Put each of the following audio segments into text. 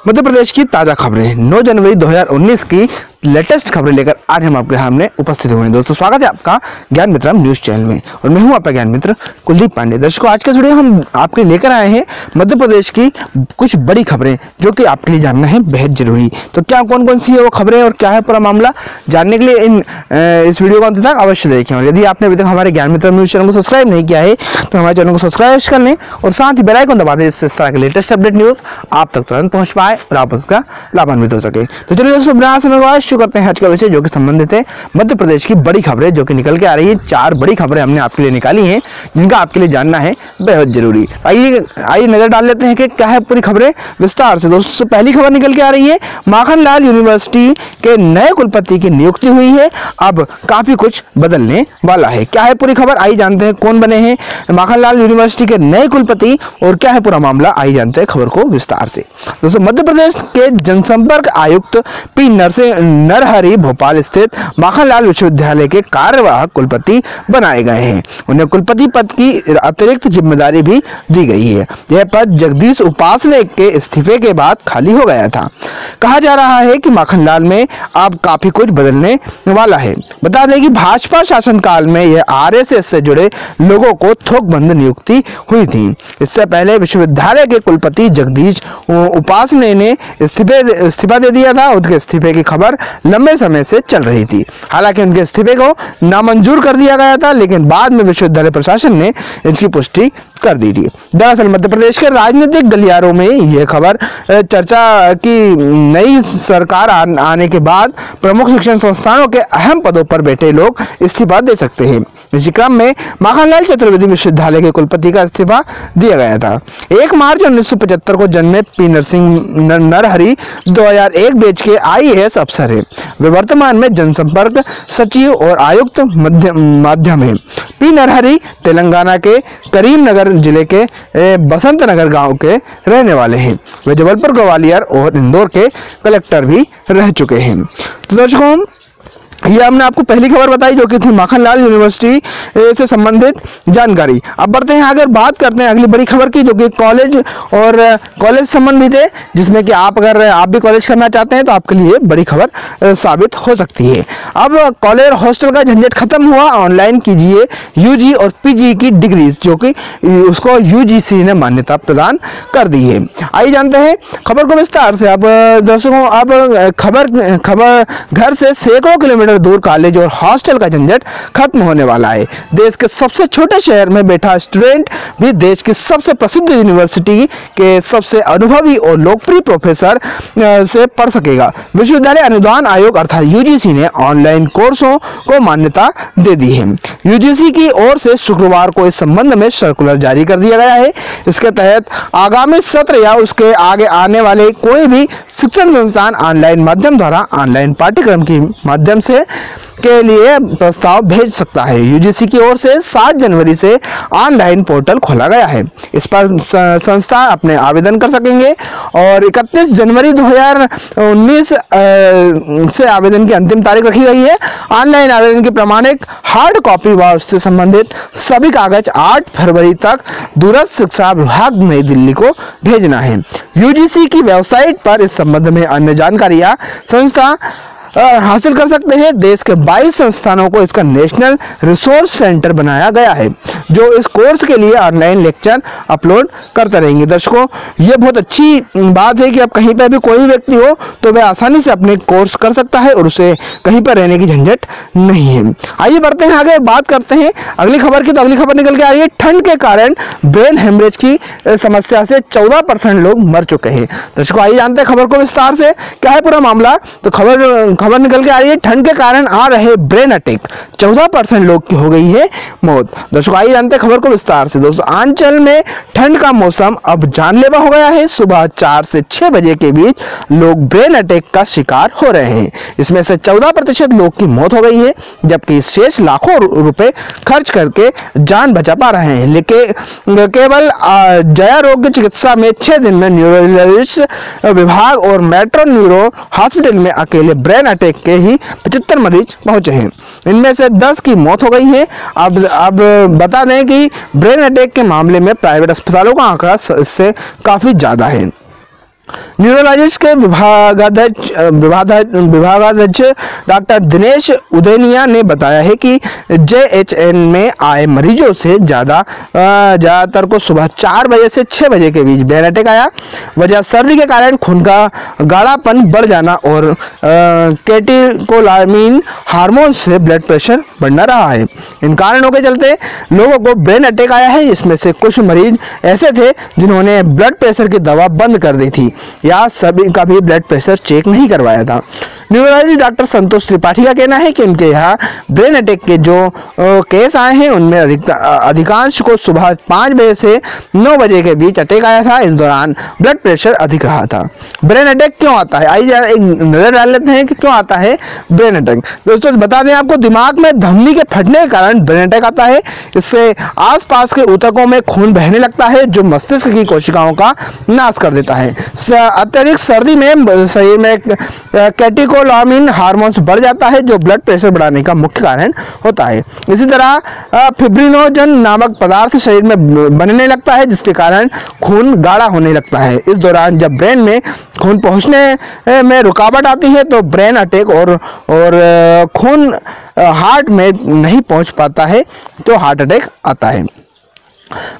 मध्य प्रदेश की ताजा खबरें 9 जनवरी 2019 की लेटेस्ट खबरें लेकर आज हम आपके सामने उपस्थित हुए हैं। दोस्तों स्वागत है आपका ज्ञान मित्र न्यूज चैनल में और मैं हूं आपका ज्ञान मित्र कुलदीप पांडे। दर्शकों आज के वीडियो हम आपके लेकर आए हैं मध्य प्रदेश की कुछ बड़ी खबरें जो कि आपके लिए जानना है बेहद जरूरी। तो क्या कौन कौन सी है वो खबरें और क्या है पूरा मामला जानने के लिए इस वीडियो को अंत तक अवश्य देखें। और यदि आपने अभी तक हमारे ज्ञान मित्र न्यूज चैनल को सब्सक्राइब नहीं किया है तो हमारे चैनल को सब्सक्राइब कर लें और साथ ही बेल आइकन दबा दें जिससे इस तरह के लेटेस्ट अपडेट न्यूज आप तक तुरंत पहुंच पाए और आप उसका लाभान्वित हो सके। तो चलिए दोस्तों बिना समय शुरू करते हैं आज का विषय जो कि संबंधित है मध्य प्रदेश की बड़ी खबरें जो कि निकल के आ रही है। 4 बड़ी खबरें हमने आपके लिए निकाली हैं जिनका आपके लिए जानना है बेहद जरूरी। आइए नजर डाल लेते हैं कि क्या है पूरी खबरें विस्तार से। दोस्तों पहली खबर निकल के आ रही है माखनलाल यूनिवर्सिटी के नए कुलपति की नियुक्ति हुई है। अब काफी कुछ बदलने वाला है। क्या है पूरी खबर आइए जानते हैं कौन बने हैं माखनलाल यूनिवर्सिटी के नए कुलपति और क्या है पूरा मामला आइए जानते हैं खबर को विस्तार से। दोस्तों मध्य प्रदेश के जनसंपर्क आयुक्त पी नरहरि भोपाल स्थित माखनलाल विश्वविद्यालय के कार्यवाहक कुलपति बनाए गए हैं। उन्हें कुलपति पद की अतिरिक्त जिम्मेदारी भी दी गई है। यह पद जगदीश उपासने के इस्तीफे के बाद खाली हो गया था। कहा जा रहा है कि माखनलाल में अब काफी कुछ बदलने वाला है। बता दें कि भाजपा शासनकाल में यह आरएसएस से जुड़े लोगों को थोकबंद नियुक्ति हुई थी। इससे पहले विश्वविद्यालय के कुलपति जगदीश उपासने ने इस्तीफा दे दिया था। उनके इस्तीफे की खबर लंबे समय से चल रही थी। हालांकि उनके इस्तीफे को नामंजूर कर दिया गया था लेकिन बाद में विश्वविद्यालय प्रशासन ने इसकी पुष्टि कर दी थी। दरअसल मध्य प्रदेश के राजनीतिक गलियारों में यह खबर चर्चा की नई सरकार आने के बाद प्रमुख शिक्षण संस्थानों के अहम पदों पर बैठे लोग इस्तीफा दे सकते हैं। इसी क्रम में माखनलाल चतुर्वेदी विश्वविद्यालय के कुलपति का इस्तीफा दिया गया था। 1 मार्च 1975 को जन्मे पी नरहरि 2001 बैच के IAS अफसर है। वे वर्तमान में जनसंपर्क सचिव और आयुक्त माध्यम है। पी नरहरि तेलंगाना के करीमनगर जिले के बसंत नगर गांव के रहने वाले हैं। वे जबलपुर ग्वालियर और इंदौर के कलेक्टर भी रह चुके हैं। तो दर्शकों ये हमने आपको पहली खबर बताई जो कि थी माखनलाल यूनिवर्सिटी से संबंधित जानकारी। अब बढ़ते हैं आगे बात करते हैं अगली बड़ी खबर की जो कि कॉलेज संबंधित है जिसमें कि अगर आप भी कॉलेज करना चाहते हैं तो आपके लिए बड़ी खबर साबित हो सकती है। अब कॉलेज हॉस्टल का झंझट खत्म हुआ। ऑनलाइन कीजिए UG और PG की डिग्री जो कि उसको UGC ने मान्यता प्रदान कर दी है। आइए जानते हैं खबर को विस्तार से। अब दर्शकों अब खबर घर से सैकड़ों किलोमीटर दूर कॉलेज और हॉस्टल का झंझट खत्म होने वाला है। देश के सबसे छोटे शहर में बैठा स्टूडेंट भी देश की सबसे प्रसिद्ध यूनिवर्सिटी के सबसे अनुभवी और लोकप्रिय प्रोफेसर से पढ़ सकेगा। विश्वविद्यालय अनुदान आयोग अर्थात UGC ने ऑनलाइन कोर्सों को मान्यता दे दी है। UGC की ओर से शुक्रवार को इस संबंध में सर्कुलर जारी कर दिया गया है। इसके तहत आगामी सत्र या उसके आगे आने वाले कोई भी शिक्षण संस्थान ऑनलाइन माध्यम द्वारा ऑनलाइन पाठ्यक्रम के माध्यम से के लिए प्रस्ताव भेज सकता है। UGC की ओर से 7 जनवरी से ऑनलाइन पोर्टल खोला गया है। इस पर संस्था अपने आवेदन कर सकेंगे और 31 जनवरी 2019 से आवेदन की अंतिम तारीख रखी गई है। ऑनलाइन आवेदन की प्रमाणिक हार्ड कॉपी व उससे संबंधित सभी कागज 8 फरवरी तक दूरस्थ शिक्षा विभाग नई दिल्ली को भेजना है। UGC की वेबसाइट पर इस संबंध में अन्य जानकारियां संस्था हासिल कर सकते हैं। देश के 22 संस्थानों को इसका नेशनल रिसोर्स सेंटर बनाया गया है जो इस कोर्स के लिए ऑनलाइन लेक्चर अपलोड करते रहेंगे। दर्शकों ये बहुत अच्छी बात है कि अब कहीं पर भी कोई भी व्यक्ति हो तो वह आसानी से अपने कोर्स कर सकता है और उसे कहीं पर रहने की झंझट नहीं है। आइए बढ़ते हैं आगे बात करते हैं अगली खबर की। तो अगली खबर निकल के आ रही है ठंड के कारण ब्रेन हेमरेज की समस्या से 14% लोग मर चुके हैं। दर्शकों आइए जानते हैं खबर को विस्तार से क्या है पूरा मामला। तो खबर निकल के आ रही है ठंड के कारण आ रहे ब्रेन अटैक 14% लोग की हो गई है मौत। दर्शकों आइए जानते हैं खबर को विस्तार से। दोस्तों आंचल में ठंड का मौसम अब जानलेवा हो गया है। सुबह 4 से 6 बजे के बीच लोग ब्रेन अटैक का शिकार हो रहे हैं। इसमें से 14% लोग की मौत हो गई है जबकि शेष लाखों रुपए खर्च करके जान बचा पा रहे हैं। लेकिन केवल जया रोग चिकित्सा में 6 दिन में न्यूरोलॉजिस्ट विभाग और मेट्रो न्यूरो हॉस्पिटल में अकेले ब्रेन अटैक के ही 75 मरीज पहुंचे हैं। इनमें से 10 की मौत हो गई है। अब बता दें कि ब्रेन अटैक के मामले में प्राइवेट अस्पतालों का आंकड़ा इससे काफी ज्यादा है। न्यूरोलॉजिस्ट के विभागाध्यक्ष डॉक्टर दिनेश उदेनिया ने बताया है कि JHN में आए मरीजों से ज़्यादातर को सुबह 4 बजे से 6 बजे के बीच ब्रेन अटैक आया। वजह सर्दी के कारण खून का गाढ़ापन बढ़ जाना और कैटेकोलामीन हार्मोन से ब्लड प्रेशर बढ़ना रहा है। इन कारणों के चलते लोगों को ब्रेन अटैक आया है। इसमें से कुछ मरीज ऐसे थे जिन्होंने ब्लड प्रेशर की दवा बंद कर दी थी या सभी का भी ब्लड प्रेशर चेक नहीं करवाया था। न्यूरोलॉजिस्ट डॉक्टर संतोष त्रिपाठी का कहना है कि उनके यहाँ ब्रेन अटैक के जो केस आए हैं उनमें अधिकांश को सुबह 5 बजे से 9 बजे के बीच अटैक आया था। इस दौरान ब्लड प्रेशर अधिक रहा था। ब्रेन अटैक क्यों आता है, आइए एक नज़र डाल लेते हैं कि क्यों आता है ब्रेन अटैक। दोस्तों बता दें आपको, दिमाग में धमनी के फटने के कारण ब्रेन अटैक आता है। इससे आसपास के ऊतकों में खून बहने लगता है जो मस्तिष्क की कोशिकाओं का नाश कर देता है। अत्यधिक सर्दी में शरीर में कैटेकोलामीन हार्मोन बढ़ जाता है जो ब्लड प्रेशर बढ़ाने का मुख्य कारण होता है। इसी तरह फिब्रिनोजन नामक पदार्थ शरीर में बनने लगता है जिसके कारण खून गाढ़ा होने लगता है। इस दौरान जब ब्रेन में खून पहुंचने में रुकावट आती है तो ब्रेन अटैक और खून हार्ट में नहीं पहुंच पाता है तो हार्ट अटैक आता है।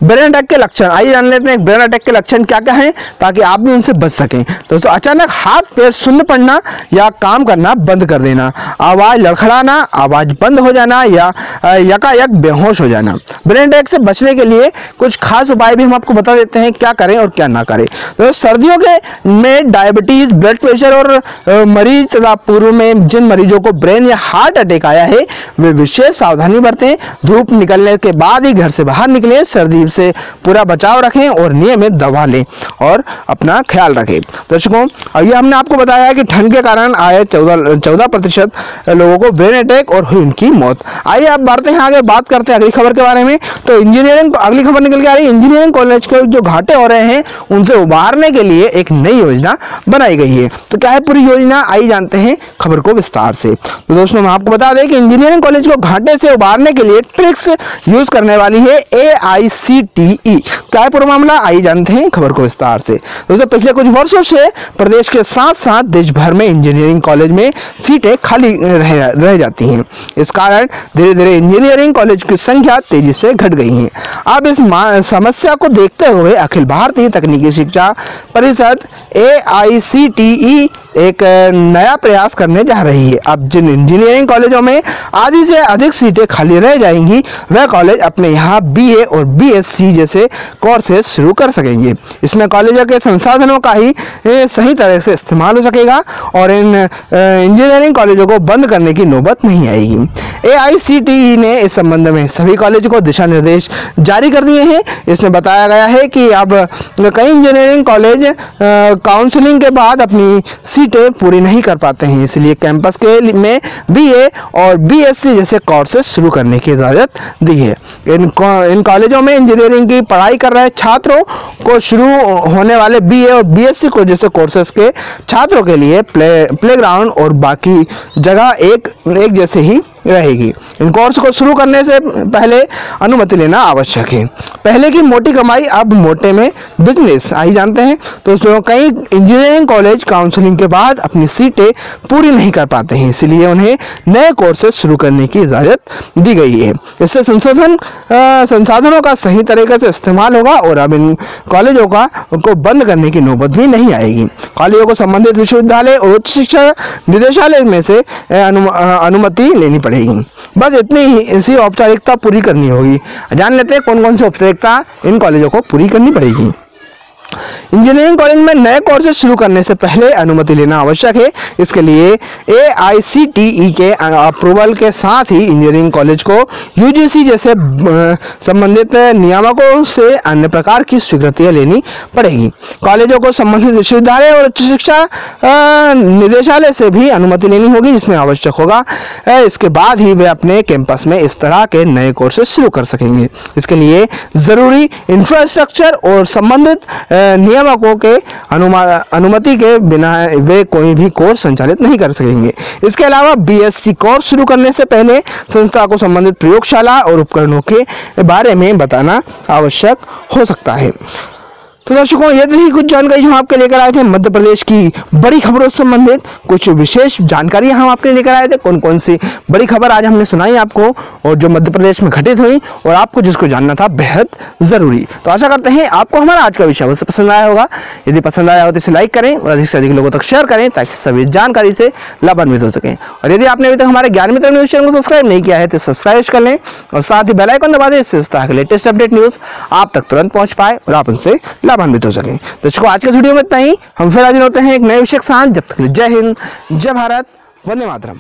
ब्रेन अटैक के लक्षण, आइए जान लेते हैं ब्रेन अटैक के लक्षण क्या क्या हैं ताकि आप भी उनसे बच सकें। दोस्तों अचानक हाथ पैर शून्य पड़ना या काम करना बंद कर देना, आवाज़ लड़खड़ाना, आवाज़ बंद हो जाना या यकायक बेहोश हो जाना। ब्रेन अटैक से बचने के लिए कुछ खास उपाय भी हम आपको बता देते हैं क्या करें और क्या ना करें। दोस्तों सर्दियों के में डायबिटीज़, ब्लड प्रेशर और मरीज तथा पूर्व में जिन मरीजों को ब्रेन या हार्ट अटैक आया है वे विशेष सावधानी बरतें। धूप निकलने के बाद ही घर से बाहर निकलें, सर्दी से पूरा बचाव रखें और नियमित दवा लें और अपना ख्याल रखें। दर्शकों ये हमने आपको बताया कि ठंड के कारण आए 14% लोगों को ब्रेन अटैक और हुई उनकी मौत। आइए अब बढ़ते हैं आगे, बात करते हैं अगली खबर के बारे में। तो इंजीनियरिंग, अगली खबर निकल के आ रही है, इंजीनियरिंग कॉलेज के जो घाटे हो रहे हैं उनसे उबारने के लिए एक नई योजना बनाई गई है। तो क्या है पूरी योजना, आइए जानते हैं खबर को विस्तार से। तो दोस्तों मैं आपको बता दें कि इंजीनियरिंग कॉलेज को घाटे से उबारने के लिए ट्रिक्स यूज करने वाली है AICTE। क्या है पूरा मामला, आइए जानते हैं खबर को विस्तार से। दोस्तों पिछले कुछ वर्षों से प्रदेश के साथ साथ देश भर में इंजीनियरिंग कॉलेज में सीटें खाली रह जाती हैं। इस कारण धीरे धीरे इंजीनियरिंग कॉलेज की संख्या तेजी से घट गई है। अब इस समस्या को देखते हुए अखिल भारतीय तकनीकी शिक्षा परिषद AICTE एक नया प्रयास करने जा रही है। अब जिन इंजीनियरिंग कॉलेजों में आधी से अधिक सीटें खाली रह जाएंगी वह कॉलेज अपने यहाँ BA और BSc जैसे कोर्सेज शुरू कर सकेंगे। इसमें कॉलेजों के संसाधनों का ही सही तरह से इस्तेमाल हो सकेगा और इन इंजीनियरिंग कॉलेजों को बंद करने की नौबत नहीं आएगी। AICTE ने इस संबंध में सभी कॉलेजों को दिशा निर्देश जारी कर दिए हैं। इसमें बताया गया है कि अब कई इंजीनियरिंग कॉलेज काउंसलिंग के बाद अपनी सीटें पूरी नहीं कर पाते हैं, इसलिए कैंपस के में BA और BSc जैसे कोर्सेज शुरू करने की इजाज़त दी है। इन कॉलेजों में इंजीनियरिंग की पढ़ाई कर रहे छात्रों को शुरू होने वाले BA और BSc को जैसे कोर्सेज के छात्रों के लिए प्लेग्राउंड और बाकी जगह एक जैसे ही रहेगी। इन कोर्स को शुरू करने से पहले अनुमति लेना आवश्यक है। पहले की मोटी कमाई अब मोटे में बिजनेस, आइए जानते हैं। दोस्तों कई इंजीनियरिंग कॉलेज काउंसलिंग के बाद अपनी सीटें पूरी नहीं कर पाते हैं, इसलिए उन्हें नए कोर्सेज शुरू करने की इजाज़त दी गई है। इससे संसाधनों का सही तरीके से इस्तेमाल होगा और अब इन कॉलेजों को बंद करने की नौबत भी नहीं आएगी। कॉलेजों को संबंधित विश्वविद्यालय और उच्च शिक्षा निदेशालय में से अनुमति लेनी पड़ेगी। बस इतनी ही, इसी औपचारिकता पूरी करनी होगी। जान लेते हैं कौन कौन सी औपचारिकता इन कॉलेजों को पूरी करनी पड़ेगी। इंजीनियरिंग कॉलेज में नए कोर्सेज शुरू करने से पहले अनुमति लेना आवश्यक है। इसके लिए AICTE के अप्रूवल के साथ ही इंजीनियरिंग कॉलेज को UGC जैसे संबंधित नियामकों से अन्य प्रकार की स्वीकृतियां लेनी पड़ेगी। कॉलेजों को संबंधित विश्वविद्यालय और उच्च शिक्षा निदेशालय से भी अनुमति लेनी होगी जिसमें आवश्यक होगा। इसके बाद ही वे अपने कैंपस में इस तरह के नए कोर्सेज शुरू कर सकेंगे। इसके लिए ज़रूरी इंफ्रास्ट्रक्चर और संबंधित नियामकों के अनुमति के बिना वे कोई भी कोर्स संचालित नहीं कर सकेंगे। इसके अलावा BSc कोर्स शुरू करने से पहले संस्था को संबंधित प्रयोगशाला और उपकरणों के बारे में बताना आवश्यक हो सकता है। तो दर्शकों, ये थी कुछ जानकारी जो हम आपके लेकर आए थे मध्य प्रदेश की बड़ी खबरों से संबंधित। कुछ विशेष जानकारी हम आपके लेकर आए थे, कौन कौन सी बड़ी खबर आज हमने सुनाई आपको और जो मध्य प्रदेश में घटित हुई और आपको जिसको जानना था बेहद जरूरी। तो आशा करते हैं आपको हमारा आज का विषय अवश्य पसंद आया होगा। यदि पसंद आया हो तो इसे लाइक करें और अधिक से अधिक लोगों तक शेयर करें ताकि सभी जानकारी से लाभान्वित हो सकें। और यदि आपने अभी तक हमारे ज्ञान मित्र न्यूज चैनल को सब्सक्राइब नहीं किया है तो सब्सक्राइब कर लें और साथ ही बेल आइकन दबा दें, इससे इस तरह के लेटेस्ट अपडेट न्यूज आप तक तुरंत पहुंच पाए और आप उनसे लाभान्वित हो सकें। दर्शकों, आज के वीडियो में इतना ही। हम फिर हाजिर होते हैं एक नए विषय के साथ। जब तक जय हिंद, जय भारत, वंदे मातरम।